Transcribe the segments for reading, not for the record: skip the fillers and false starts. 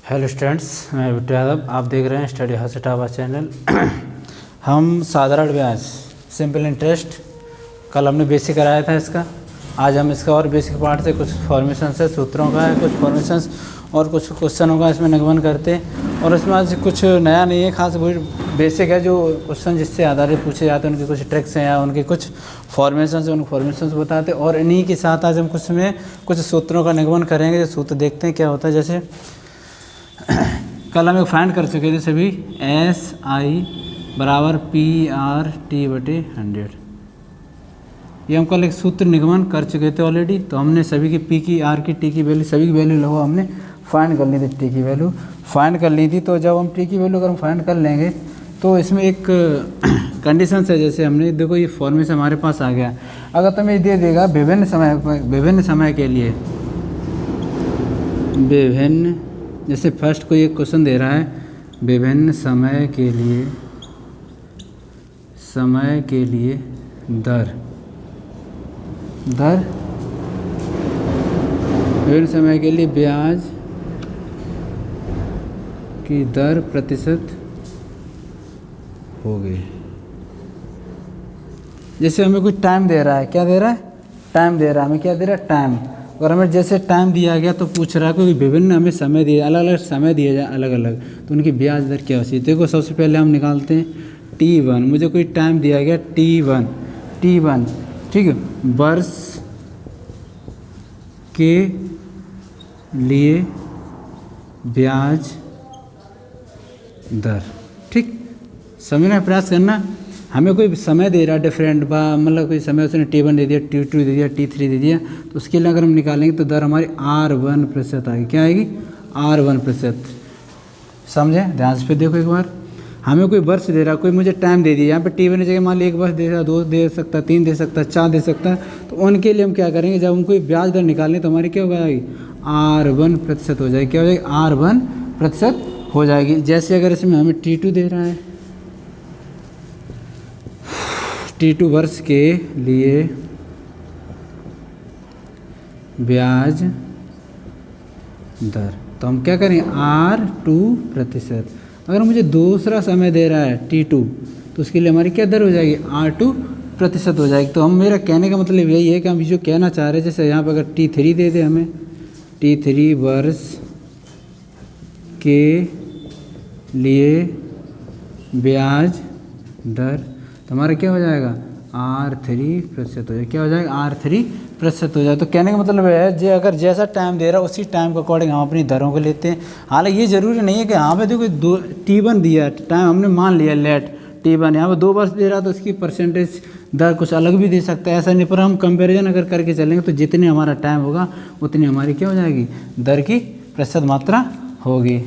Hello students, मैं बिट्टू यादव। आप देख रहे हैं स्टडी हाउस टावा चैनल। हम साधारण ब्याज सिंपल इंटरेस्ट कल हमने बेसिक कराया था इसका। आज हम इसका और बेसिक पार्ट से कुछ फॉर्मेशन से सूत्रों का है, कुछ फॉर्मेशंस और कुछ क्वेश्चनों का इसमें निगमन करते हैं। और इसमें आज कुछ नया नहीं है, खास वही बेसिक है जो क्वेश्चन जिससे आधारित पूछे जाते हैं, उनकी कुछ ट्रिक्स हैं या उनके कुछ फॉर्मेशंस हैं, उन फॉर्मेशंस बताते हैं। और इन्हीं के साथ आज हम कुछ सूत्रों का निगमन करेंगे। जो सूत्र देखते हैं क्या होता है। जैसे कल हम एक फाइंड कर चुके थे सभी, SI बराबर PR/T/100। ये हम कल एक सूत्र निगमन कर चुके थे ऑलरेडी। तो हमने सभी की P की, R की, T की वैल्यू, सभी की वैल्यू लगभग हमने फाइंड कर ली थी। T की वैल्यू फाइंड कर ली थी। तो जब हम T की वैल्यू अगर हम फाइंड कर लेंगे तो इसमें एक कंडीशन है। जैसे हमने देखो ये फॉर्मूला हमारे पास आ गया। अगर तुम्हें दे देगा विभिन्न समय के लिए, विभिन्न, जैसे फर्स्ट को एक क्वेश्चन दे रहा है विभिन्न समय के लिए दर विभिन्न समय के लिए ब्याज की दर प्रतिशत हो गई। जैसे हमें कुछ टाइम दे रहा है, क्या दे रहा है? टाइम दे रहा है। हमें क्या दे रहा है? टाइम। और हमें जैसे टाइम दिया गया तो पूछ रहा है कि विभिन्न हमें समय दिए, अलग अलग समय दिए जाए अलग अलग, तो उनकी ब्याज दर क्या होती है। देखो सबसे पहले हम निकालते हैं T1। मुझे कोई टाइम दिया गया T1, ठीक है, वर्ष के लिए ब्याज दर, ठीक। समझना है, प्रयास करना। हमें कोई समय दे रहा है डिफरेंट, मतलब कोई समय उसने T1 दे दिया, T2 दे दिया, T3 दे दिया, तो उसके लिए अगर हम निकालेंगे तो दर हमारी R1% आएगी। क्या आएगी? R1%। समझे? ध्यान से फिर देखो एक बार। हमें कोई वर्ष दे रहा, कोई मुझे टाइम दे दिया। यहाँ पे T1 की जगह मान ली 1 वर्ष दे रहा, 2 दे सकता, 3 दे सकता, 4 दे सकता। तो उनके लिए हम क्या करेंगे, जब हम कोई ब्याज दर निकालें तो हमारी क्या हो जाएगी? R1% हो जाएगी। क्या हो जाएगी? R1% हो जाएगी। जैसे अगर इसमें हमें T2 दे रहा है, T2 वर्ष के लिए ब्याज दर, तो हम क्या करें? R2%। अगर मुझे दूसरा समय दे रहा है T2, तो उसके लिए हमारी क्या दर हो जाएगी? R2% हो जाएगी। तो हम, मेरा कहने का मतलब यही है कि हम जो कहना चाह रहे हैं, जैसे यहाँ पर अगर T3 दे दे हमें, T3 वर्ष के लिए ब्याज दर, तो हमारा क्या हो जाएगा? R3% हो जाएगा। क्या हो जाएगा? R3% हो जाएगा। तो कहने का मतलब है जो अगर जैसा टाइम दे रहा है उसी टाइम के अकॉर्डिंग हम अपनी दरों को लेते हैं। हालांकि ये ज़रूरी नहीं है कि यहाँ पे देखो T1 दिया टाइम, हमने मान लिया लेट T1, यहाँ पर 2 वर्ष दे रहा तो उसकी परसेंटेज दर कुछ अलग भी दे सकता है, ऐसा नहीं। पर हम कंपेरिजन अगर करके चलेंगे तो जितनी हमारा टाइम होगा उतनी हमारी क्या हो जाएगी? दर की प्रतिशत मात्रा होगी।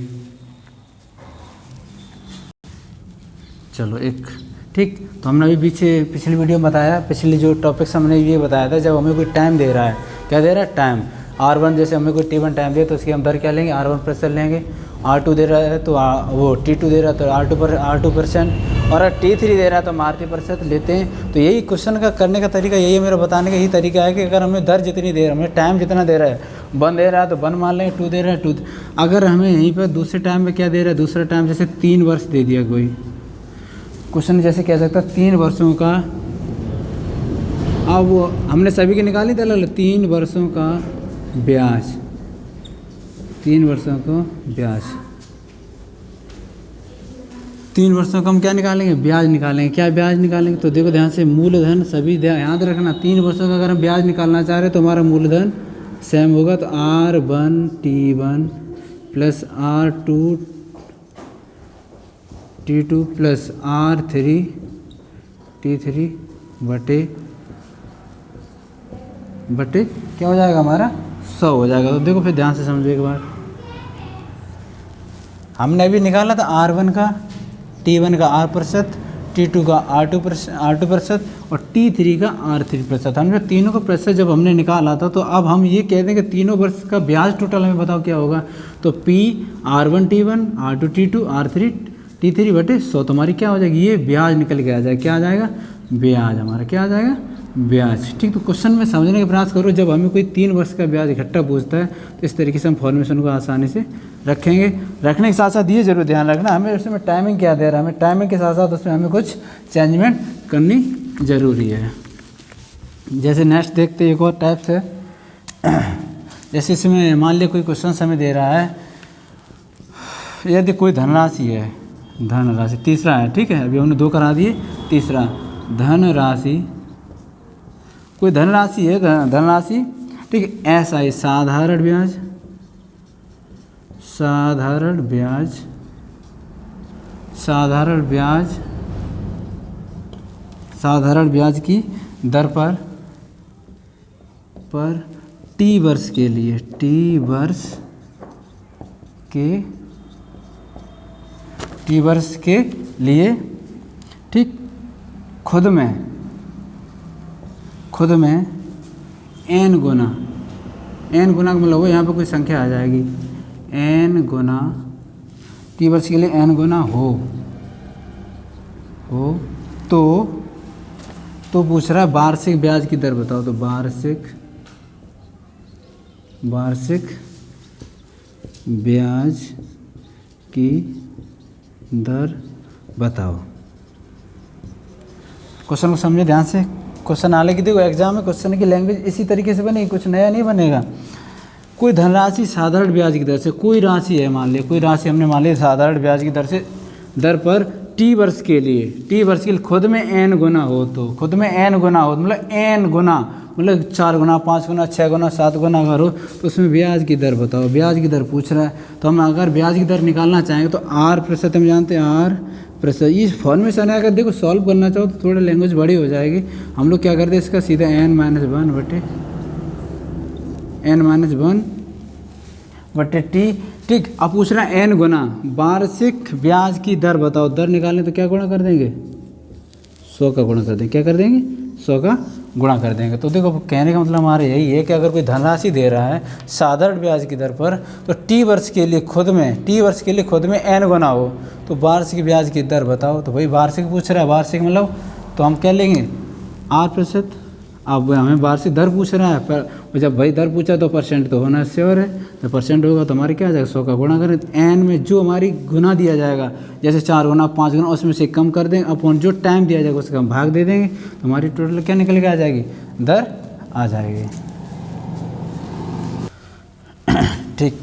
चलो एक, ठीक। तो हमने अभी पिछली वीडियो में बताया, पिछली जो टॉपिक्स हमने ये बताया था, जब हमें कोई टाइम दे रहा है, क्या दे रहा है? Time R1। जैसे हमें कोई T1 टाइम दिया तो उसकी हम दर क्या लेंगे? R1% लेंगे। R2 दे रहा है तो वो T2 दे रहा है तो R2%, और अगर T3 दे रहा है तो हम R3% लेते हैं। तो यही क्वेश्चन का करने का तरीका यही है, मेरा बताने का यही तरीका है कि अगर हमें दर जितनी दे रहा है, हमें टाइम जितना दे रहा है, 1 दे रहा है तो 1 मान लेंगे, 2 दे रहा है 2। अगर हमें यहीं पर दूसरे टाइम में क्या दे रहा है? दूसरा टाइम जैसे 3 वर्ष दे दिया कोई क्वेश्चन, जैसे कह सकता है 3 वर्षों का, अब वो हमने सभी के निकाली थे 3 वर्षों का ब्याज, 3 वर्षों को ब्याज, 3 वर्षों का हम क्या निकालेंगे? ब्याज निकालेंगे। क्या ब्याज निकालेंगे? तो देखो ध्यान से, मूलधन सभी याद रखना। 3 वर्षों का अगर हम ब्याज निकालना चाह रहे हैं तो हमारा मूलधन सेम होगा, तो R1T1 plus R2T2 plus R3T3 बटे क्या हो जाएगा? हमारा 100 हो जाएगा। तो देखो फिर ध्यान से समझो एक बार। हमने अभी निकाला था R1 का T1 का R%, T2 का R2% और T3 का R3%। हमने तीनों का प्रतिशत जब हमने निकाला था, तो अब हम ये कहते हैं कि तीनों वर्ष का ब्याज टोटल हमें बताओ क्या होगा। तो P R1T1 R2T2 R3T3 बटे 100, तुम्हारी क्या हो जाएगी? ये ब्याज निकल के आ जाएगा। क्या आ जाएगा? ब्याज हमारा क्या आ जाएगा? ब्याज। ठीक, तो क्वेश्चन में समझने का प्रयास करो। जब हमें कोई 3 वर्ष का ब्याज इकट्ठा पूछता है तो इस तरीके से हम फॉर्मेशन को आसानी से रखेंगे। रखने के साथ साथ ये जरूर ध्यान रखना हमें उसमें टाइमिंग क्या दे रहा है, हमें टाइमिंग के साथ साथ उसमें हमें कुछ चेंजमेंट करनी ज़रूरी है। जैसे नेक्स्ट देखते एक और टाइप से, जैसे इसमें मान लिया कोई क्वेश्चन हमें दे रहा है, यदि कोई धनराशि है, धनराशि तीसरा है, ठीक है, अभी हमने 2 करा दिए, तीसरा धनराशि, कोई धनराशि है, धनराशि, ठीक है, SI साधारण ब्याज, साधारण ब्याज, साधारण ब्याज, साधारण ब्याज की दर पर T वर्ष के लिए, T वर्ष के लिए, ठीक, खुद में n गुना, n गुना का मतलब वो यहाँ पे कोई संख्या आ जाएगी, n गुना, T वर्ष के लिए n गुना हो तो पूछ रहा है वार्षिक ब्याज की दर बताओ। तो वार्षिक ब्याज की दर बताओ। क्वेश्चन को समझे ध्यान से। क्वेश्चन आने की देखो एग्जाम में क्वेश्चन की लैंग्वेज इसी तरीके से बनेगी, कुछ नया नहीं बनेगा। कोई धनराशि साधारण ब्याज की दर से, कोई राशि है, मान लिया कोई राशि हमने मान लिया साधारण ब्याज की दर पर T वर्ष के लिए खुद में n गुना हो, तो खुद में n गुना हो मतलब n गुना मतलब 4 गुना, 5 गुना, 6 गुना, 7 गुना अगर हो तो उसमें ब्याज की दर बताओ। ब्याज की दर पूछ रहा है तो हम अगर ब्याज की दर निकालना चाहेंगे तो R% हम जानते हैं, R%। इस फॉर्मेशन है, अगर देखो सॉल्व करना चाहो तो थोड़ा लैंग्वेज बड़ी हो जाएगी। हम लोग क्या करते हैं इसका सीधा n-1/T, ठीक। अब पूछ रहा है n गुना वार्षिक ब्याज की दर बताओ। दर निकालने तो क्या गुणा कर देंगे, 100 का गुणा कर देंगे। क्या कर देंगे, 100 का गुणा कर देंगे। तो देखो कहने का मतलब हमारा यही है कि अगर कोई धनराशि दे रहा है साधारण ब्याज की दर पर तो T वर्ष के लिए खुद में n गुना हो तो वार्षिक ब्याज की दर बताओ। तो भाई वार्षिक पूछ रहा है, वार्षिक मतलब तो हम क्या लेंगे R%। अब हमें वार्षिक दर पूछ रहा है, पर जब भाई दर पूछा तो परसेंट तो होना श्योर है, तो परसेंट होगा तो हमारे क्या आ जाएगा, 100 का गुणा करें। n में जो हमारी गुना दिया जाएगा, जैसे 4 गुना, 5 गुना, उसमें से कम कर देंगे, अपॉन जो टाइम दिया जाएगा उसका हम भाग दे देंगे, तो हमारी टोटल क्या निकल के आ जाएगी, दर आ जाएगी। ठीक,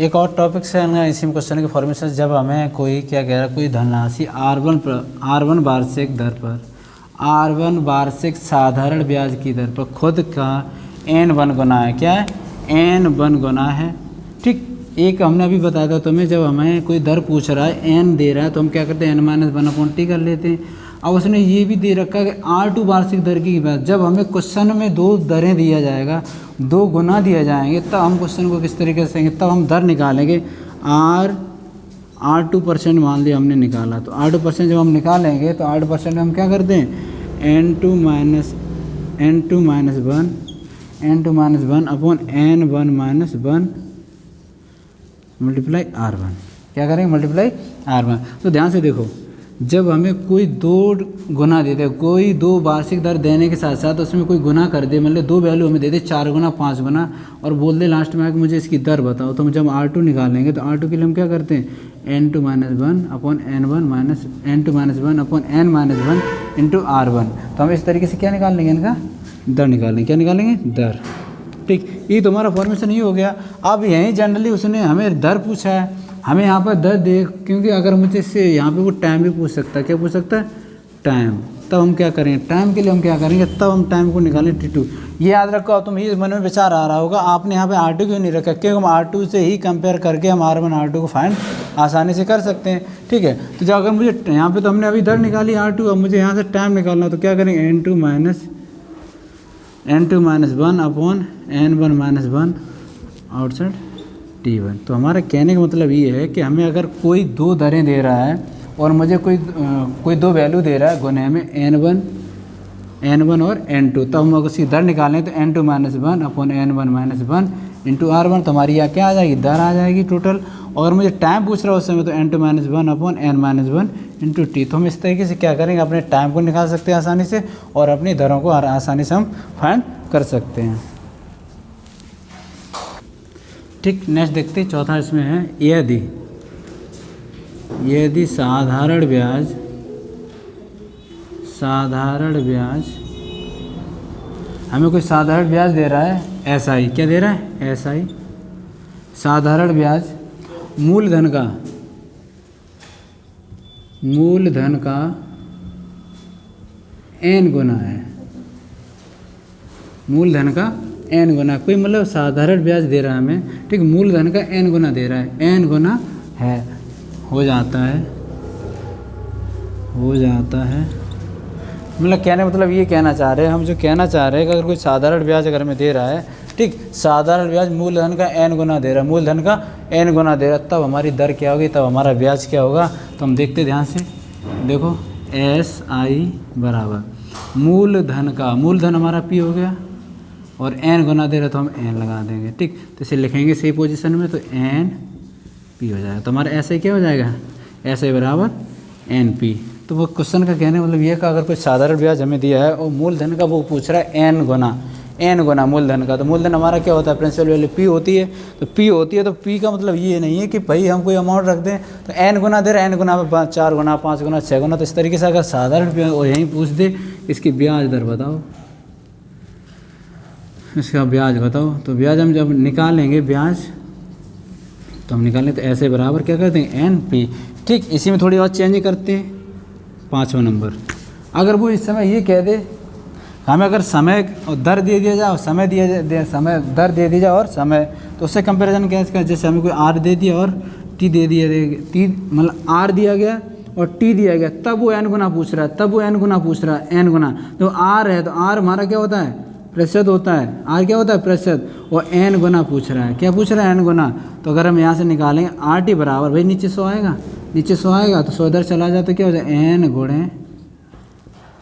एक और टॉपिक से इसी क्वेश्चन की फॉर्मेशन, जब हमें कोई क्या कह रहा है, कोई धनराशि R1 वार्षिक दर पर, R1 वार्षिक साधारण ब्याज की दर पर खुद का n1 गुना है। क्या है, n1 गुना है। ठीक, एक हमने अभी बताया था तुम्हें, जब हमें कोई दर पूछ रहा है, n दे रहा है तो हम क्या करते हैं, n-1/T कर लेते हैं। अब उसने ये भी दे रखा है कि R2 वार्षिक दर की बात, जब हमें क्वेश्चन में 2 दरें दिया जाएगा, 2 गुना दिया जाएंगे, तब हम क्वेश्चन को किस तरीके से तब हम दर निकालेंगे। R2% मान लिया हमने निकाला, तो R2% जब हम निकालेंगे तो R2% हम क्या करते हैं, n2 minus 1 upon n1 multiply R1। क्या करेंगे, मल्टीप्लाई R1। तो ध्यान से देखो, जब हमें कोई 2 गुना देते, कोई 2 वार्षिक दर देने के साथ साथ उसमें कोई गुना कर दे, मतलब 2 वैल्यू हमें दे दे, 4 गुना, 5 गुना, और बोल दे लास्ट में आके मुझे इसकी दर बताओ, तो जब R2 निकालेंगे तो R2 के लिए हम क्या करते हैं, n2 minus 1 upon n1 into R1। तो हम इस तरीके से क्या निकाल लेंगे, इनका दर निकालेंगे। क्या निकालेंगे, दर। ठीक, ये तुम्हारा फॉर्मेशन ये हो गया। अब यहीं जनरली उसने हमें दर पूछा है, हमें यहाँ पर दर दे, क्योंकि अगर मुझे इससे यहाँ पे वो टाइम भी पूछ सकता है। क्या पूछ सकता है, टाइम। तब हम क्या करेंगे, टाइम के लिए हम क्या करेंगे, तब हम टाइम को निकालें T2। ये याद रखो, तुम ये मन में विचार आ रहा होगा, आपने यहाँ पे R2 क्यों नहीं रखा, क्योंकि हम R2 से ही कंपेयर करके हम R1 R2 को फाइंड आसानी से कर सकते हैं। ठीक है, तो जब अगर मुझे यहाँ पे तो हमने अभी दर निकाली R2, अब मुझे यहाँ से टाइम निकालना, तो क्या करेंगे, n2 minus 1 upon n1 outside T1। तो हमारा कहने का मतलब ये है कि हमें अगर कोई 2 दरें दे रहा है और मुझे कोई 2 वैल्यू दे रहा है गुने में n1 और n2, तब हम अगर उसकी दर निकालें तो n2 minus 1 upon n1 minus 1 into R1, तो हमारी यहाँ क्या आ जाएगी, दर आ जाएगी टोटल। और मुझे टाइम पूछ रहा है उस समय, तो n-1/n-1 इंटू टी। तो हम इस तरीके से क्या करेंगे, अपने टाइम को निकाल सकते हैं आसानी से, और अपनी दरों को आसानी से हम फाइंड कर सकते हैं। ठीक, नेक्स्ट देखते हैं, चौथा इसमें है, यदि साधारण ब्याज हमें कोई साधारण ब्याज दे रहा है, SI, क्या दे रहा है, SI, साधारण ब्याज मूलधन का n गुना है, मूलधन का n गुना, कोई मतलब साधारण ब्याज दे रहा है हमें, ठीक, मूलधन का n गुना दे रहा है, n गुना है, हो जाता है मतलब कहने मतलब ये कहना चाह रहे हैं हम, जो कहना चाह रहे हैं कि अगर कोई साधारण ब्याज अगर हमें दे रहा है, ठीक, साधारण ब्याज मूलधन का n गुना दे रहा है, मूलधन का n गुना दे रहा है, तब हमारी दर क्या होगी, तब हमारा ब्याज क्या होगा। तो हम देखते ध्यान से, देखो SI बराबर मूलधन हमारा P हो गया, और n गुना दे रहा है तो हम n लगा देंगे, ठीक, तो इसे लिखेंगे सही पोजीशन में, तो NP हो जाएगा। तो हमारा SI क्या हो जाएगा, SI बराबर NP। तो वो क्वेश्चन का कहने मतलब ये, कि अगर कोई साधारण ब्याज हमें दिया है और मूलधन का वो पूछ रहा है n गुना मूलधन का, तो मूलधन हमारा क्या होता है, प्रिंसिपल वैल्यू P होती है, तो P का मतलब ये नहीं है कि भाई हम कोई अमाउंट रख दें तो n गुना दे रहे, n गुना में 4 गुना 5 गुना 6 गुना, तो इस तरीके से अगर साधारण ब्याज और यहीं पूछ दे इसकी ब्याज दर बताओ, इसका ब्याज बताओ, तो ब्याज हम जब निकालेंगे ब्याज, तो हम निकालें तो ऐसे बराबर क्या करते हैं, NP। ठीक, इसी में थोड़ी और चेंज करते हैं, 5वां नंबर, अगर वो इस समय ये कह दे हमें, अगर समय और दर दे दिया जाए और समय दर दे दी जाए और समय, तो उससे कंपैरिजन क्या है, जैसे हमें कोई R दे दिया और T दे दिया, मतलब R दिया गया और T दिया गया, तब वो n गुना पूछ रहा है, n गुना, तो R है तो R हमारा क्या होता है, प्रतिशत होता है, R क्या होता है, प्रतिशत, और n गुना पूछ रहा है, क्या पूछ रहा है, n गुना। तो अगर हम यहाँ से निकालेंगे RT बराबर, भाई नीचे 100 आएगा, तो 100 इधर चला जाए तो क्या हो जाएगा, n गुणे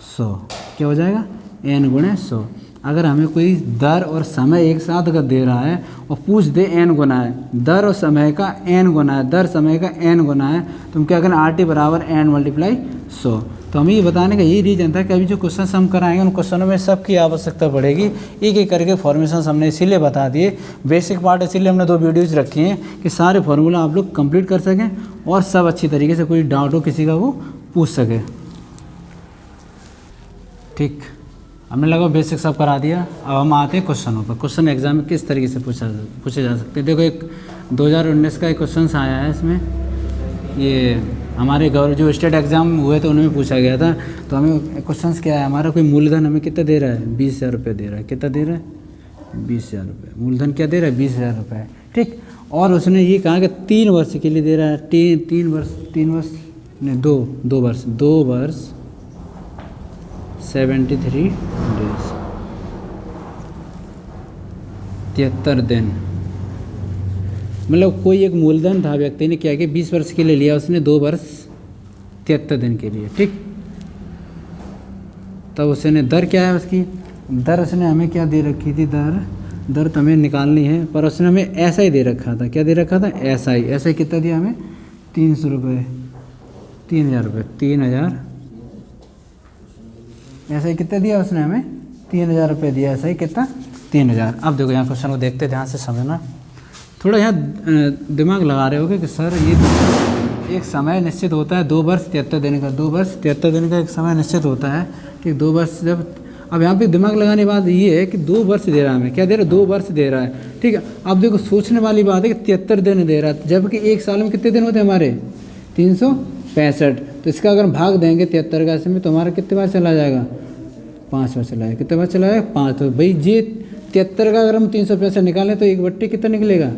100, क्या हो जाएगा, n गुणे 100। अगर हमें कोई दर और समय एक साथ अगर दे रहा है और पूछ दे n गुना है, दर और समय का n गुना है, दर समय का n गुना है, तो हम क्या करें, RT बराबर n × 100। तो हमें ये बताने का यही रीजन था कि अभी जो क्वेश्चन हम कराएंगे उन क्वेश्चनों में सबकी आवश्यकता पड़ेगी, एक एक करके फॉर्मेशन हमने इसीलिए बता दिए, बेसिक पार्ट इसीलिए हमने 2 वीडियोज़ रखी हैं कि सारे फार्मूला आप लोग कंप्लीट कर सकें और सब अच्छी तरीके से, कोई डाउट हो किसी का वो पूछ सके। ठीक, हमने लगा बेसिक सब करा दिया, अब हम आते हैं क्वेश्चनों पर। क्वेश्चन एग्जाम में किस तरीके से पूछे जा सकते हैं। देखो, एक 2019 का एक क्वेश्चन आया है, इसमें ये हमारे जो स्टेट एग्ज़ाम हुए थे उनमें पूछा गया था। तो हमें क्वेश्चन क्या है, हमारा कोई मूलधन हमें कितना दे रहा है, 20,000 रुपये दे रहा है, कितना दे रहा है, 20,000 रुपये, मूलधन क्या दे रहा है, 20,000 रुपये। ठीक, और उसने ये कहा कि 3 वर्ष के लिए दे रहा है, 2 वर्ष 73 डेज, 73 दिन, मतलब कोई एक मूलधन था, व्यक्ति ने क्या किया, 20 वर्ष के लिए लिया उसने, 2 वर्ष 73 दिन के लिए। ठीक, तब उसने दर क्या है, उसकी दर उसने हमें क्या दे रखी थी, दर तो हमें निकालनी है, पर उसने हमें ऐसा ही दे रखा था, क्या दे रखा था, ऐसा ही कितना दिया हमें, 300 रुपये, 3,000 रुपये, 3,000, ऐसा ही कितना दिया उसने हमें, 3,000 रुपये दिया, ऐसा ही कितना, 3,000। अब देखो यहाँ क्वेश्चन को देखते ध्यान से समझना, थोड़ा यहाँ दिमाग लगा रहे होगे कि सर ये एक समय निश्चित होता है, 2 वर्ष 73 दिन का, 2 वर्ष 73 दिन का एक समय निश्चित होता है। ठीक, 2 वर्ष जब, अब यहाँ पे दिमाग लगाने की बात ये है कि 2 वर्ष दे रहा है हमें, क्या दे रहा है, 2 वर्ष दे रहा है। ठीक है, अब देखो सोचने वाली बात है कि 73 दिन दे रहा है, जबकि एक साल में कितने दिन होते हैं हमारे, 365। तो इसका अगर भाग देंगे 73 का इसमें, तो हमारा कितने बार चला जाएगा, 5 बार चला जाएगा, कितने बार चला जाएगा, 5। तो भाई ये 73 का अगर हम 365 निकालें तो 1/, कितना निकलेगा,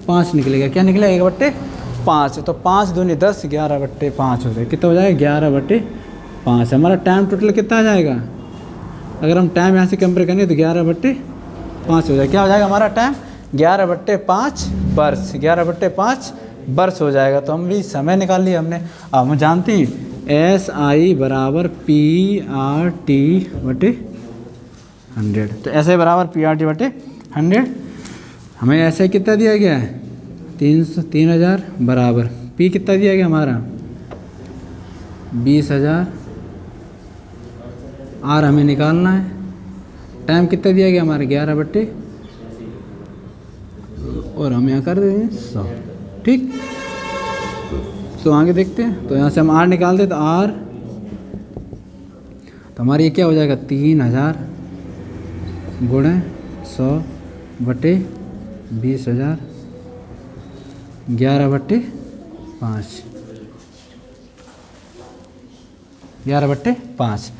5 निकलेगा, क्या निकलेगा, 1/5। तो 5 दूनी 10, 11/5 हो जाए, कितना हो जाएगा, 11/5। हमारा टाइम टोटल कितना आ जाएगा, अगर हम टाइम यहाँ से कंपेयर करेंगे तो 11/5 हो जाएगा, क्या हो जाएगा हमारा टाइम, 11/5 वर्ष, 11/5 वर्ष हो जाएगा। तो हम भी समय निकाल लिया हमने। अब हम जानते हैं SI बराबर PRT/100, तो SI बराबर PRT/100। हमें ऐसे कितना दिया गया है 3,000 बराबर पी कितना दिया गया हमारा 20,000 आर हमें निकालना है। टाइम कितना दिया गया हमारे 11 बट्टे और हम यहाँ कर देंगे 100। ठीक, तो आगे देखते हैं। तो यहाँ से हम आर निकालते तो आर तो हमारी ये क्या हो जाएगा 3,000 गुणे 100 बटे 20,000 11 बट्टे 5 11 बट्टे 5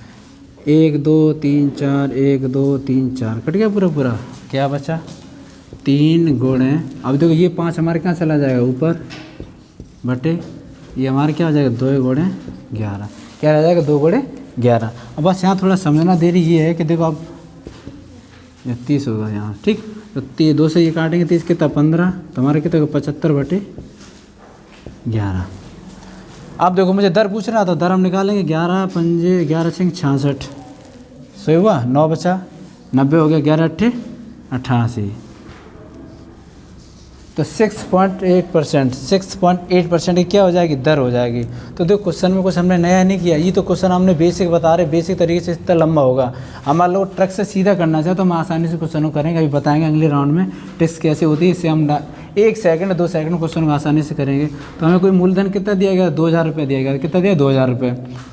1 2 3 4 1 2 3 4 कट गया पूरा। क्या बचा 3 गुणे, अब देखो ये 5 हमारे कहाँ चला जाएगा ऊपर बटे ये हमारे क्या हो जाएगा 2 गुणे 11 क्या रह जाएगा 2 गुणे 11। अब बस यहाँ थोड़ा समझना देरी ये है कि देखो अब ये 30 होगा यहाँ। ठीक, तो 2 से ये काटेंगे 30 कितना 15 तो हमारे कितना 75 बटे 11। अब देखो मुझे दर पूछ रहा था, दर हम निकालेंगे 11 पंजे 11 6 66 सही हुआ 9 बचा 90 हो गया 11 अट्ठे 88 तो 6.8% की क्या हो जाएगी दर हो जाएगी। तो देखो क्वेश्चन में कुछ हमने नया नहीं किया, ये तो क्वेश्चन हमने बेसिक बता रहे, बेसिक तरीके से इतना लंबा होगा। हमारे लोग ट्रिक से सीधा करना चाहे तो हम आसानी से क्वेश्चन को करेंगे, अभी बताएंगे अगले राउंड में ट्रिक्स कैसे होती है। इससे हम 1 सेकंड 2 सेकंड क्वेश्चन को आसानी से करेंगे। तो हमें कोई मूलधन कितना दिया गया 2,000 रुपये दिया गया, कितना दिया 2,000 रुपये।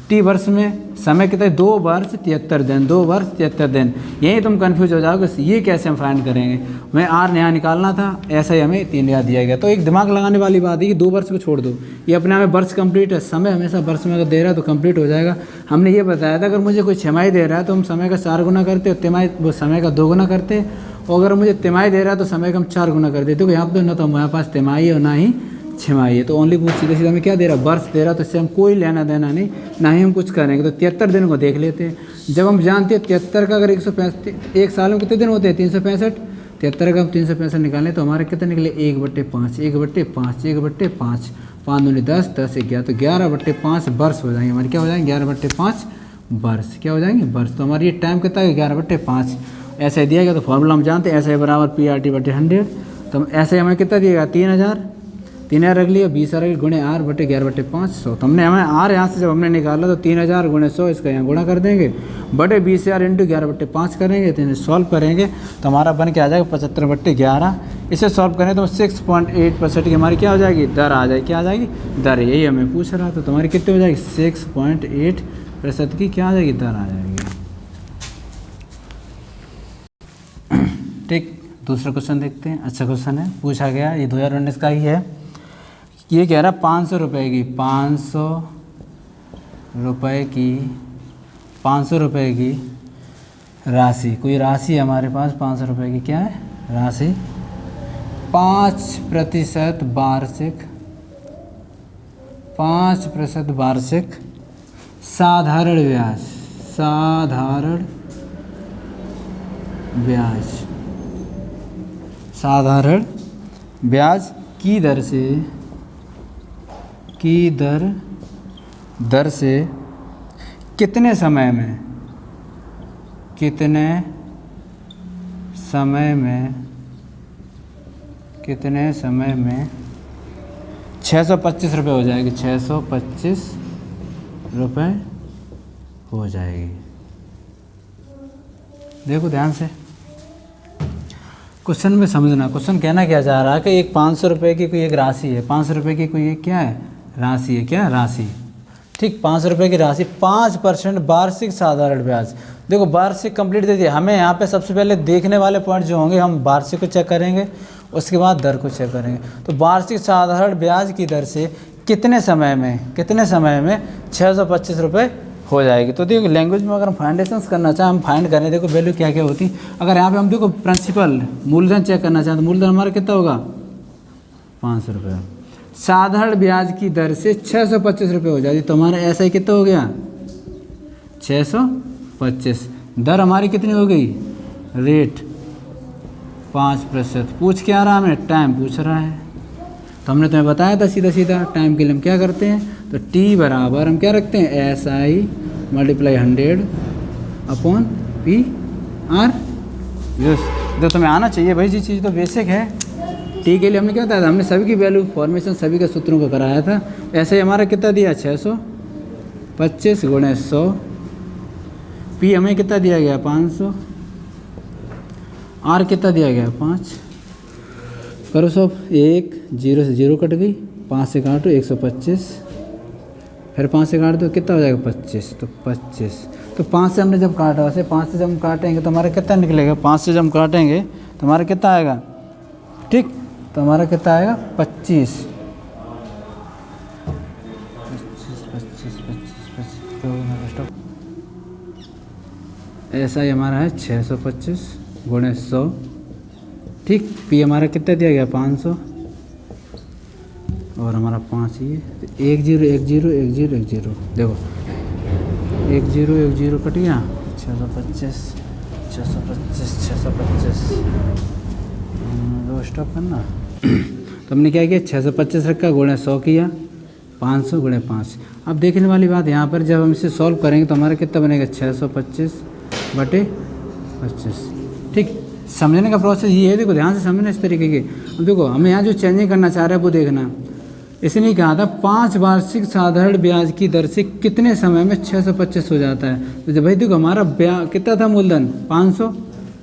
टी वर्ष में समय कितना 2 वर्ष 73 दिन 2 वर्ष 73 दिन। यही तुम कन्फ्यूज हो जाओगे ये कैसे हम फाइंड करेंगे। हमें आर नया निकालना था, ऐसा ही हमें 3,000 दिया गया। तो एक दिमाग लगाने वाली बात है कि 2 वर्ष को छोड़ दो, ये अपने आप में वर्ष कंप्लीट है। समय हमेशा वर्ष में अगर दे रहा है तो कंप्लीट हो जाएगा। हमने ये बताया था अगर मुझे कोई छमाही दे रहा है तो हम समय का 4 गुना करते और तिमाही वो समय का 2 गुना करते, और अगर मुझे तिमाही दे रहा है तो समय का हम 4 गुना कर देते। यहाँ पर ना तो हमारे पास तिमाही है और ना ही छमाही है। तो ओनली वो सीधे सीधा हमें क्या दे रहा है वर्ष दे रहा है, तो इससे हम कोई लेना देना नहीं, ना ही हम कुछ करेंगे। तो 73 दिन को देख लेते हैं। जब हम जानते हैं 73 का अगर 165 एक साल में कितने दिन होते हैं 365, 73 का हम 365 निकालें तो हमारे कितने निकले 1/5 1/5 1/5 5 दूनी 10 10 11 तो 11/5 वर्ष हो जाएंगे हमारे। क्या हो जाएंगे 11/5 वर्ष क्या हो जाएंगे वर्ष। तो हमारी ये टाइम कितना है 11/5 ऐसा दिया गया। तो फॉर्मूला हम जानते हैं ऐसा बराबर PRT/100। तो ऐसे हमें कितना दिएगा 3,000 रख लिया 20,000 गुणे R बटे 11/5 तो हमने हमें R यहाँ से जब हमने निकाला तो 3,000 गुणे 100 इसका यहाँ गुणा कर देंगे बटे 20,000 इंटू 11/5 करेंगे। तो इन्हें सॉल्व करेंगे तो हमारा बन के आ जाएगा 75/11। इसे सॉल्व करें तो 6.8% की हमारी क्या हो जाएगी दर आ जाएगी। क्या आ जाएगी दर, यही हमें पूछ रहा था। तो हमारी कितनी हो जाएगी 6.8% की क्या आ जाएगी दर आ जाएगी। ठीक, दूसरा क्वेश्चन देखते हैं। अच्छा क्वेश्चन है, पूछा गया ये 2019 का ही है। ये कह रहा 500 रुपये की 500 रुपये की राशि, कोई राशि हमारे पास 500 रुपये की क्या है राशि 5% वार्षिक साधारण ब्याज की दर से कितने समय में 625 रुपये हो जाएगी 625 रुपये हो जाएगी। देखो ध्यान से क्वेश्चन में समझना। क्वेश्चन कहना क्या चाह रहा है कि एक 500 रुपये की कोई एक राशि है, 500 रुपये की कोई एक क्या है राशि है, क्या राशि। ठीक, 500 रुपये की राशि 5% वार्षिक साधारण ब्याज। देखो वार्षिक कंप्लीट दे दिया हमें। यहाँ पे सबसे पहले देखने वाले पॉइंट जो होंगे हम वार्षिक को चेक करेंगे, उसके बाद दर को चेक करेंगे। तो वार्षिक साधारण ब्याज की दर से कितने समय में 625 रुपये हो जाएगी। तो देखो लैंग्वेज में अगर हम फाइंडेशंस करना चाहें हम फाइंड करें, देखो वैल्यू क्या क्या होती। अगर यहाँ पे हम देखो प्रिंसिपल मूलधन चेक करना चाहें तो मूलधन हमारा कितना होगा 500 रुपये। साधारण ब्याज की दर से 625 रुपये हो जाती तो हमारा ऐसा ही कितना हो गया 625। दर हमारी कितनी हो गई रेट 5%। पूछ क्या रहा हमें टाइम पूछ रहा है। तो हमने तुम्हें बताया था सीधा टाइम के लिए हम क्या करते हैं तो T बराबर हम क्या रखते हैं SI × 100/PR। तो तुम्हें आना चाहिए भाई, जी चीज़ तो बेसिक है। टी के लिए हमने क्या बताया था, हमने सभी की वैल्यू फॉर्मेशन सभी के सूत्रों को कराया था। ऐसे ही हमारा कितना दिया 625 गुणे 100, पी हमें कितना दिया गया 500, आर कितना दिया गया 5, करो सब 1 0 से 0 कट गई, 5 से काटो 125, फिर 5 से काट दो कितना हो जाएगा 25, तो 25। तो 5 से हमने जब काटा, वैसे 5 से जब हम काटेंगे तो हमारा कितना निकलेगा, 5 से जब हम काटेंगे तो हमारा कितना आएगा, ठीक, तो हमारा कितना आएगा 25, 25 ऐसा ही हमारा है 625 गुणे 100, ठीक। पी हमारा कितना दिया गया 500 और हमारा 5 ये 1 0 1 0 1 0 1 0, देखो 1 0 1 0 कट गया, 625 625 625 दो स्टॉप करना। तो हमने क्या किया 625 रखा, गुणे 100 किया, 500 गुणे 5। अब देखने वाली बात यहाँ पर जब हम इसे सॉल्व करेंगे तो हमारा कितना बनेगा 625 बटे 25, ठीक। समझने का प्रोसेस ये है, देखो ध्यान से समझना इस तरीके के। अब देखो हमें यहाँ जो चेंजिंग करना चाह रहा है वो देखना। इसने कहा था 5 वार्षिक साधारण ब्याज की दर से कितने समय में 625 हो जाता है। तो जब भाई देखो हमारा ब्याज कितना था, मूलधन 500,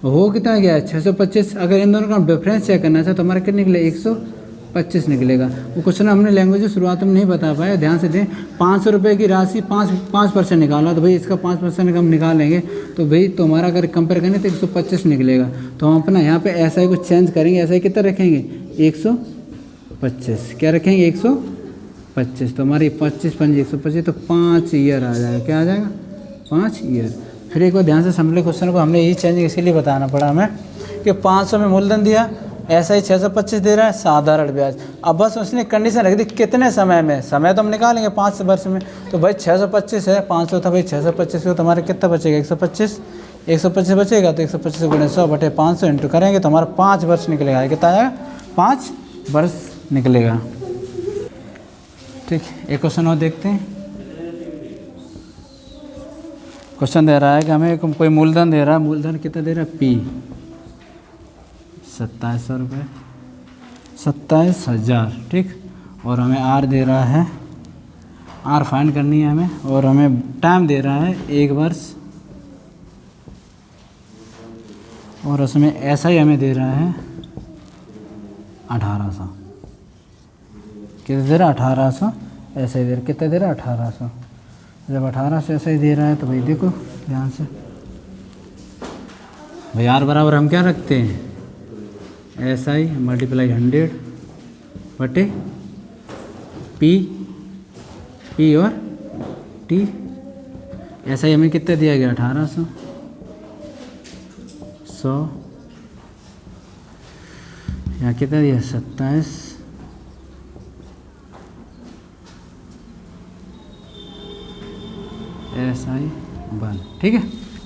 हो कितना गया 625। अगर इन दोनों का डिफरेंस चेक करना चाहे तो हमारा कितना निकले 125 निकलेगा। वो क्वेश्चन हमने लैंग्वेज शुरुआत में नहीं बता पाया, ध्यान से दें। 500 रुपये की राशि 5% निकाला, तो भाई इसका 5% हम निकालेंगे तो भाई तो हमारा अगर कंपेयर करें तो 125 निकलेगा। तो हम अपना यहाँ पे ऐसा ही कुछ चेंज करेंगे, ऐसा ही कितना रखेंगे 125, क्या रखेंगे 125। तो हमारी 25 5 125, तो 5 ईयर आ जाएगा, क्या आ जाएगा 5 ईयर। फिर एक बार ध्यान से समझ ले क्वेश्चन को, हमने यही चेंज इसीलिए बताना पड़ा हमें कि 500 में मूलधन दिया, ऐसा ही 625 दे रहा है साधारण ब्याज। अब बस उसने कंडीशन रख दी कितने समय में, समय तो हम निकालेंगे 5 वर्ष में। तो भाई 625 है, 500 था भाई 625 को, तो हमारा कितना बचेगा 125 बचेगा। तो 125 गुणे 100 बटे 500 इंटू करेंगे तो हमारा 5 वर्ष निकलेगा। कितना आएगा 5 वर्ष निकलेगा, ठीक। एक क्वेश्चन और देखते हैं। क्वेश्चन दे रहा है कि हमें कोई मूलधन दे रहा है, मूलधन कितना दे रहा है पी 2700 रुपये, 27,000, ठीक। और हमें आर दे रहा है, आर फाइंड करनी है हमें, और हमें टाइम दे रहा है 1 वर्ष, और उसमें ऐसा ही हमें दे रहा है 1800, कितना दे रहा है 1800, ऐसा ही दे रहा, कितना दे रहा है 1800। जब 1800 ऐसा ही दे रहा है तो भाई देखो ध्यान से, भाई आर बराबर हम क्या रखते हैं ऐसा ही मल्टीप्लाई 100 बटे पी और टी। ऐसा ही हमें कितना दिया गया 1800, 100, यहाँ कितना दिया 27, ऐसा ही 1, ठीक है।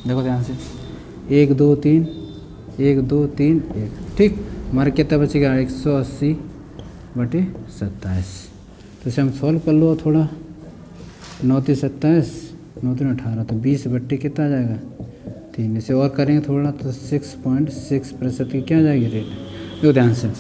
देखो ध्यान से 1 2 3 1 2 3 1, ठीक। हमारा कितना बचेगा 180 बटे 27। तो इसे हम सॉल्व कर लो थोड़ा, 9 3 27 9 3 18, तो 20 बट्टे कितना आ जाएगा 3। इसे और करेंगे थोड़ा तो 6.6% की क्या आ जाएगी रेट। देखो ध्यान से,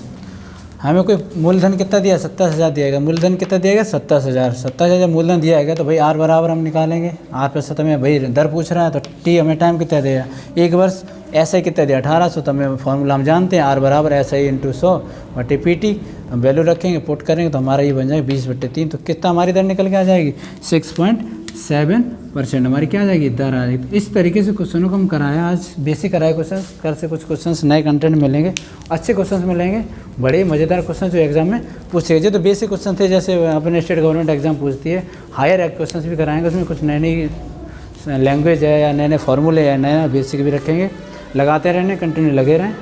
हमें कोई मूलधन कितना दिया 27,000 दिया गया, मूलधन कितना दिया गया 27,000 जब मूलधन दिया गया तो भाई आर बराबर हम निकालेंगे, आर पे 7 में भाई दर पूछ रहा है, तो टी हमें टाइम कितना दिया 1 वर्ष, ऐसा ही कितना दिया 1800। तो हमें फॉर्मूला हम जानते हैं, आर बराबर ऐसा ही इंटू 100 बटे पी टी। हम वैल्यू रखेंगे, पुट करेंगे तो हमारा ये बन जाएगा 20 बटे 3। तो कितना हमारी दर निकल के आ जाएगी 6.7% हमारी क्या आ जाएगी दर आ जाएगी। तो इस तरीके से क्वेश्चनों को हम कराया आज, बेसिक कराए क्वेश्चन, कल से कुछ क्वेश्चन नए कंटेंट मिलेंगे, अच्छे क्वेश्चन मिलेंगे, बड़े मज़ेदार क्वेश्चन जो एग्जाम में पूछे। जो तो बेसिक क्वेश्चन थे जैसे अपने स्टेट गवर्नमेंट एग्जाम पूछती है, हायर क्वेश्चन भी कराएंगे, उसमें कुछ नई नई लैंग्वेज है या नए नए फार्मूले या नया बेसिक भी रखेंगे। लगाते रहने, कंटिन्यू लगे रहें।